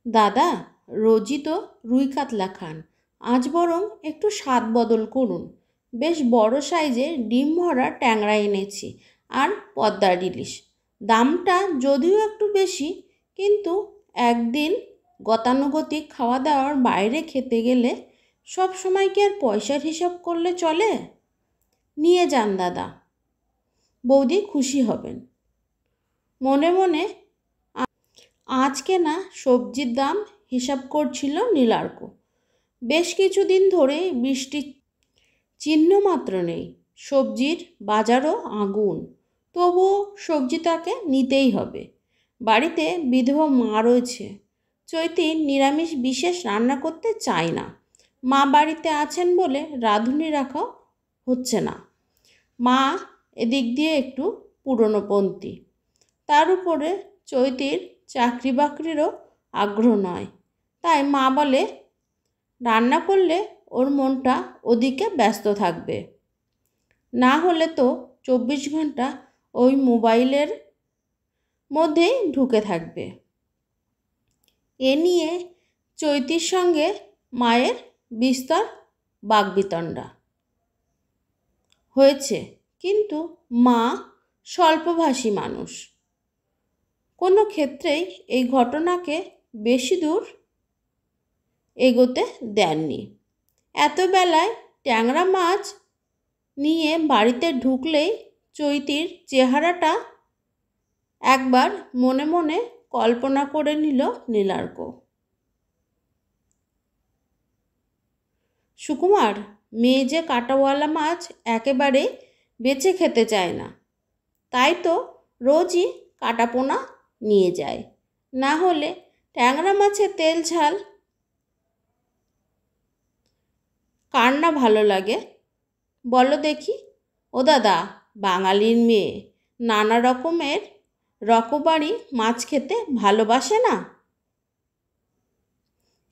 দাদা, রোজই তো রুই কাতলা খান, আজ বরং একটু স্বাদ বদল করুন। বেশ বড় সাইজের ডিম ভরা ট্যাংরা এনেছি, আর পদ্মার ইলিশ। দামটা যদিও একটু বেশি, কিন্তু একদিন গতানুগতিক খাওয়া দাওয়ার বাইরে খেতে গেলে সব সময় কি আর পয়সার হিসাব করলে চলে? নিয়ে যান দাদা, বৌদি খুশি হবেন। মনে মনে আজ কেনা সবজির দাম হিসাব করছিল নীলার্ক। বেশ কিছুদিন ধরে বৃষ্টির চিহ্ন মাত্র নেই, সবজির বাজারও আগুন। তবুও সবজি তাকে নিতেই হবে। বাড়িতে বিধবা মা রয়েছে, চৈতি নিরামিষ বিশেষ রান্না করতে চায় না। মা বাড়িতে আছেন বলে রাঁধুনি রাখাও হচ্ছে না। মা এদিক দিয়ে একটু পুরনোপন্থী, তার উপরে চৈতির চাকরি বাকরিরও আগ্রহ নয়। তাই মা বলে রান্না করলে ওর মনটা ওদিকে ব্যস্ত থাকবে, না হলে তো 24 ঘন্টা ওই মোবাইলের মধ্যেই ঢুকে থাকবে। এ নিয়ে চৈতির সঙ্গে মায়ের বিস্তর বাগবিতণ্ডা হয়েছে, কিন্তু মা স্বল্পভাষী মানুষ, কোনো ক্ষেত্রেই এই ঘটনাকে বেশি দূর এগোতে দেননি। এত বেলায় ট্যাংরা মাছ নিয়ে বাড়িতে ঢুকলেই চৈতির চেহারাটা একবার মনে মনে কল্পনা করে নিল নীলার্ক। সুকুমার, মেয়ে যে কাঁটাওয়ালা মাছ একেবারে বেছে খেতে চায় না, তাই তো রোজই কাটাপোনা নিয়ে যায়। না হলে ট্যাংরা মাছের তেল ঝাল কার না ভালো লাগে বলো দেখি? ও দাদা, বাঙালির মেয়ে নানা রকমের রকবারি মাছ খেতে ভালোবাসে না?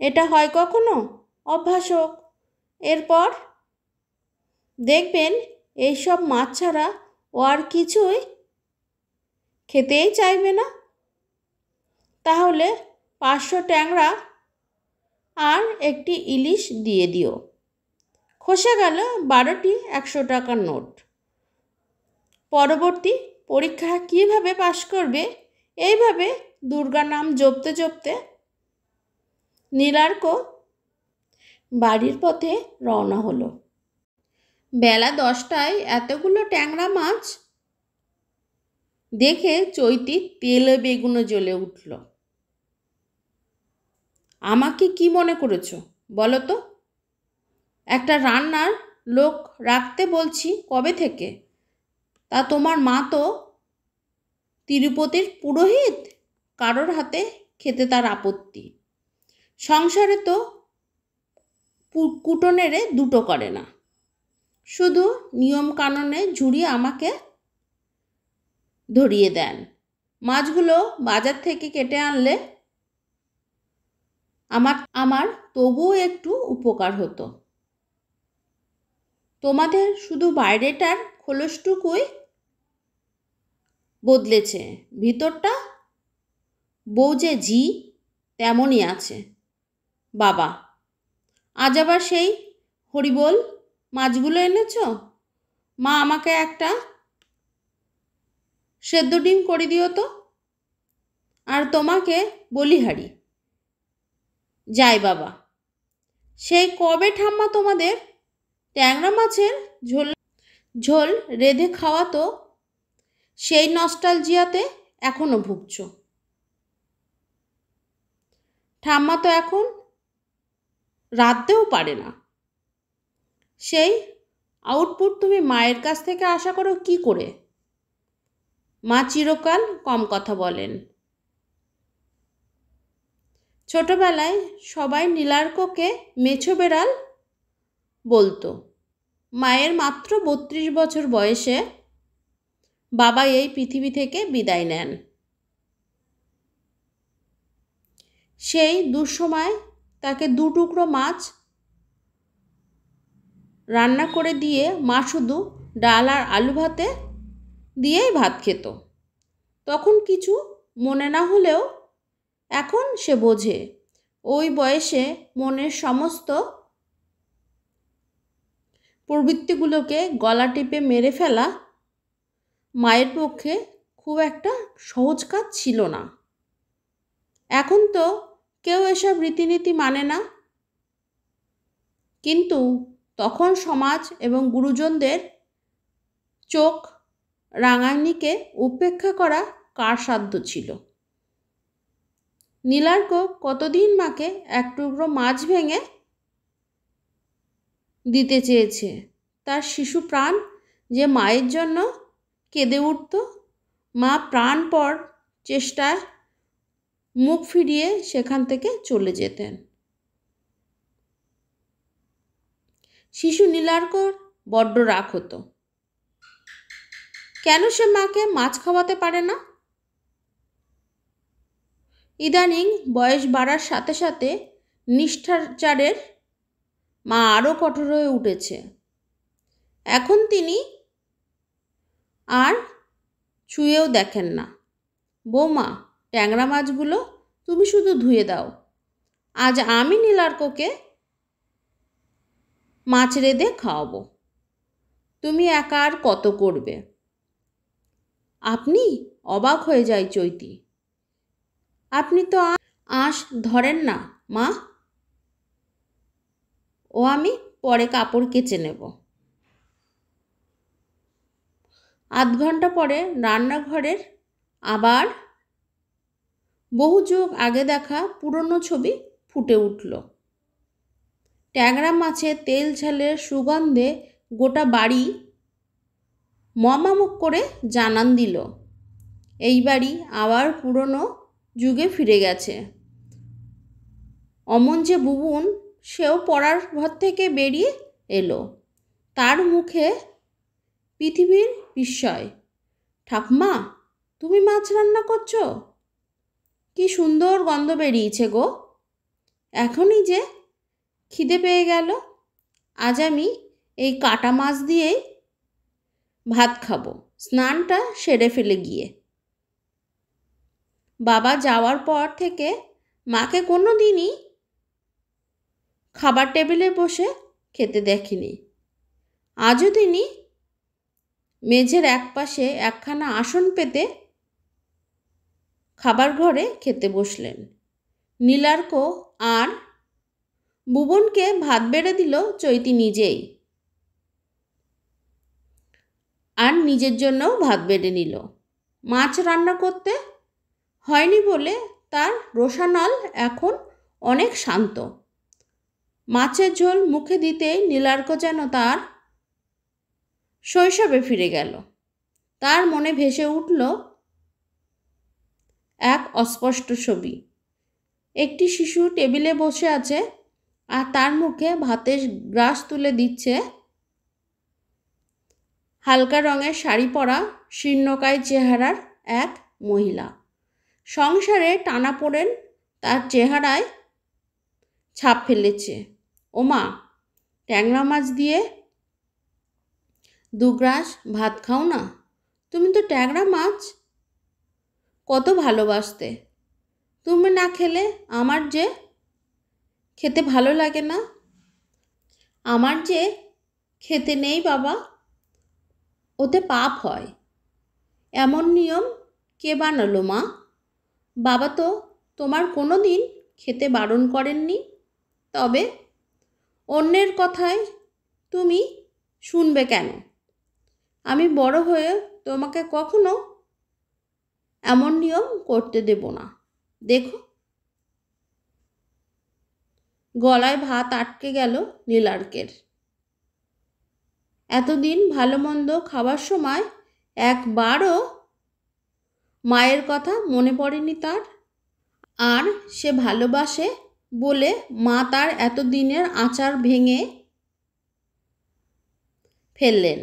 এটা হয় কখনো? অভ্যাস হোক। এরপর দেখবেন এইসব মাছ ছাড়া ও আর কিছুই খেতেই চাইবে না। তাহলে 500 ট্যাংরা আর একটি ইলিশ দিয়ে দিও। খসে গেল 12টি 100 টাকার নোট। পরবর্তী পরীক্ষা কীভাবে পাশ করবে, এইভাবে দুর্গা নাম জপতে জপতে নীলার্ক বাড়ির পথে রওনা হলো। বেলা 10টায় এতগুলো ট্যাংরা মাছ দেখে চৈতির তেলে বেগুনে জ্বলে উঠল। আমাকে কি মনে করেছো বলো তো? একটা রান্নার লোক রাখতে বলছি কবে থেকে? তা তোমার মা তো তিরুপতির পুরোহিত, কারোর হাতে খেতে তার আপত্তি। সংসারে তো কুটনেরে দুটো করে না, শুধু নিয়ম কানুনে ঝুড়ি আমাকে ধরিয়ে দেন। মাছগুলো বাজার থেকে কেটে আনলে আমার তবুও একটু উপকার হতো। তোমাদের শুধু বাইরেটার খোলসটুকুই বদলেছে, ভিতরটা বউ যে ঝি তেমনই আছে। বাবা, আজ আবার সেই হরিবোল মাছগুলো এনেছ? মা, আমাকে একটা সেদ্ধ ডিম করে দিও তো, আর তোমাকে বলিহারি। যাই বাবা, সেই কবে ঠাম্মা তোমাদের ট্যাংরা মাছের ঝোল রেঁধে খাওয়াতো, সেই নস্টালজিয়াতে এখনো ভুগছ। ঠাম্মা তো এখন রাঁধতেও পারে না। সেই আউটপুট তুমি মায়ের কাছ থেকে আশা করো কি করে? মা চিরকাল কম কথা বলেন। ছোটবেলায় সবাই নীলার্ককে মেছো বেড়াল বলতো। মায়ের মাত্র 32 বছর বয়সে বাবা এই পৃথিবী থেকে বিদায় নেন। সেই দুঃসময় তাকে 2 টুকরো মাছ রান্না করে দিয়ে মা শুধু ডাল আর আলু ভাতে দিয়েই ভাত খেত। তখন কিছু মনে না হলেও এখন সে বোঝে ওই বয়সে মনের সমস্ত প্রবৃত্তিগুলোকে গলা টিপে মেরে ফেলা মায়ের পক্ষে খুব একটা সহজ কাজ ছিল না। এখন তো কেউ এসব রীতিনীতি মানে না, কিন্তু তখন সমাজ এবং গুরুজনদের চোখ রাঙানিকে উপেক্ষা করা কার সাধ্য ছিল? নীলার্ক কতদিন মাকে এক টুকরো মাছ ভেঙে দিতে চেয়েছে। তার শিশু প্রাণ যে মায়ের জন্য কেঁদে উঠত। মা প্রাণপর চেষ্টায় মুখ ফিরিয়ে সেখান থেকে চলে যেতেন। শিশু নীলার্কর বড্ড রাগ হতো। কেন সে মাকে মাছ খাওয়াতে পারে না? ইদানিং বয়স বাড়ার সাথে সাথে নিষ্ঠাচারের মা আরও কঠোর হয়ে উঠেছে। এখন তিনি আর ছুঁয়েও দেখেন না। বৌমা, ট্যাংরা মাছগুলো তুমি শুধু ধুয়ে দাও, আজ আমি নীলার্ককে মাছ রেঁধে খাওয়াবো। তুমি একা আর কত করবে? আপনি অবাক হয়ে যায় চৈতি। আপনি তো আঁশ ধরেন না মা। ও আমি পরে কাপড় কেচে নেব। আধ ঘন্টা পরে রান্নাঘরের আবার বহু যুগ আগে দেখা পুরনো ছবি ফুটে উঠল। ট্যাংরা মাছের তেল ঝালের সুগন্ধে গোটা বাড়ি মমামুখ করে জানান দিল, এই বাড়ি আবার পুরনো যুগে ফিরে গেছে। অমন যে বুবুন, সেও পড়ার ঘর থেকে বেরিয়ে এলো। তার মুখে পৃথিবীর বিস্ময়। ঠাকুমা, তুমি মাছ রান্না করছো? কি সুন্দর গন্ধ বেরিয়েছে গো। এখনই যে খিদে পেয়ে গেল। আজ আমি এই কাটা মাছ দিয়েই ভাত খাবো, স্নানটা সেরে ফেলে গিয়ে। বাবা যাওয়ার পর থেকে মাকে কোনো দিনই খাবার টেবিলে বসে খেতে দেখেনি। আজও তিনি মেঝের একপাশে একখানা আসন পেতে খাবার ঘরে খেতে বসলেন। নীলার্ক আর ভুবনকে ভাত বেড়ে দিল চৈতি নিজেই, আর নিজের জন্যও ভাত বেড়ে নিল। মাছ রান্না করতে হয়নি বলে তার রোষানল এখন অনেক শান্ত। মাছের ঝোল মুখে দিতেই নীলার্ক যেন তার শৈশবে ফিরে গেল। তার মনে ভেসে উঠল এক অস্পষ্ট ছবি। একটি শিশু টেবিলে বসে আছে, আর তার মুখে ভাতের গ্রাস তুলে দিচ্ছে হালকা রঙের শাড়ি পরা শীর্ণকায় চেহারার এক মহিলা। সংসারে টানাপোড়েন তার চেহারায় ছাপ ফেলেছে। ওমা, ট্যাংরা মাছ দিয়ে দু গ্রাস ভাত খাও না। তুমি তো ট্যাংরা মাছ কত ভালোবাসতে। তুমি না খেলে আমার যে খেতে ভালো লাগে না। আমার যে খেতে নেই বাবা, ওতে পাপ হয়। এমন নিয়ম কে বানালো মা? বাবা তো তোমার কোনো দিন খেতে বারণ করেননি। তবে অন্যের কথায় তুমি শুনবে কেন? আমি বড় হয়ে তোমাকে কখনো এমন নিয়ম করতে দেব না। দেখো। গলায় ভাত আটকে গেল নীলার্কের। এতদিন ভালো মন্দ খাবার সময় একবারও মায়ের কথা মনে পড়েনি তার। আর সে ভালোবাসে বলে মা তার এতদিনের আচার ভেঙে ফেললেন।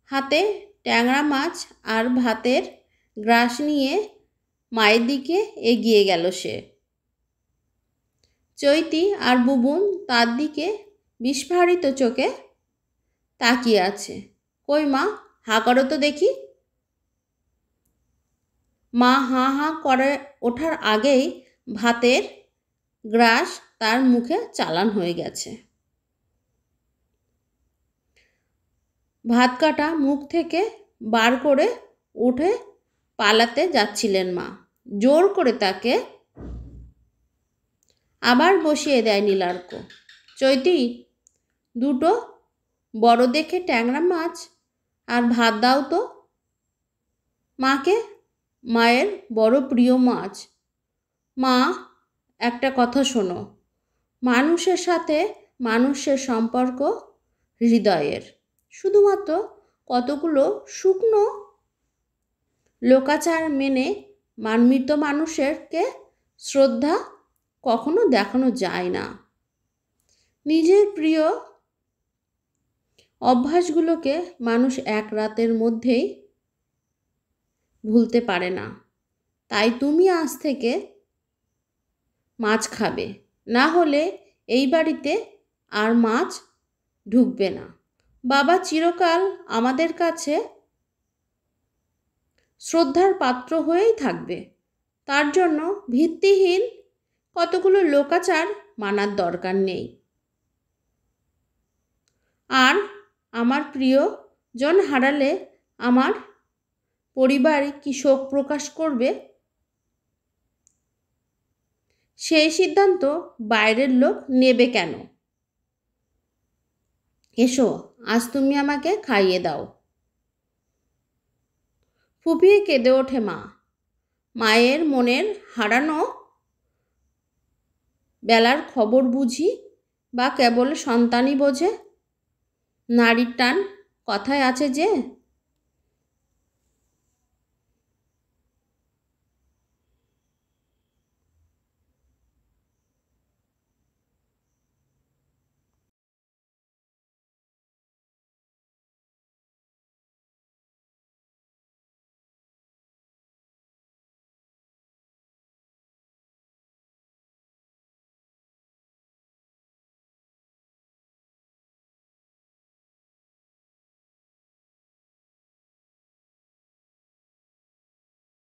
হাতে ট্যাংরা মাছ আর ভাতের গ্রাস নিয়ে মায়ের দিকে এগিয়ে গেল সে। চৈতি আর বুবুন তার দিকে বিস্ফারিত চোখে তাকিয়ে আছে। কই মা, হাঁ করো তো দেখি। মা হাঁ হাঁ করে ওঠার আগেই ভাতের গ্রাস তার মুখে চালান হয়ে গেছে। ভাত কাটা মুখ থেকে বার করে উঠে পালাতে যাচ্ছিলেন মা। জোর করে তাকে আবার বসিয়ে দেয় নীলার্ক। চৈতি, দুটো বড় দেখে ট্যাংরা মাছ আর ভাত দাও তো মাকে, মায়ের বড় প্রিয় মাছ। মা, একটা কথা শোনো, মানুষের সাথে মানুষের সম্পর্ক হৃদয়ের। শুধুমাত্র কতগুলো শুকনো লোকাচার মেনে মৃত মানুষেরকে শ্রদ্ধা কখনো দেখানো যায় না। নিজের প্রিয় অভ্যাসগুলোকে মানুষ এক রাতের মধ্যেই ভুলতে পারে না। তাই তুমি আজ থেকে মাছ খাবে, না হলে এই বাড়িতে আর মাছ ঢুকবে না। বাবা চিরকাল আমাদের কাছে শ্রদ্ধার পাত্র হয়েই থাকবে। তার জন্য ভিত্তিহীন কতগুলো লোকাচার মানার দরকার নেই। আর আমার প্রিয়জন হারালে আমার পরিবার কি শোক প্রকাশ করবে, সেই সিদ্ধান্ত বাইরের লোক নেবে কেন? এসো, আজ তুমি আমাকে খাইয়ে দাও। ফুপিয়ে কেঁদে ওঠে মা। মায়ের মনের হারানো বেলার খবর বুঝি বা কেবল সন্তানই বোঝে? নারীর টান কথায় আছে যে,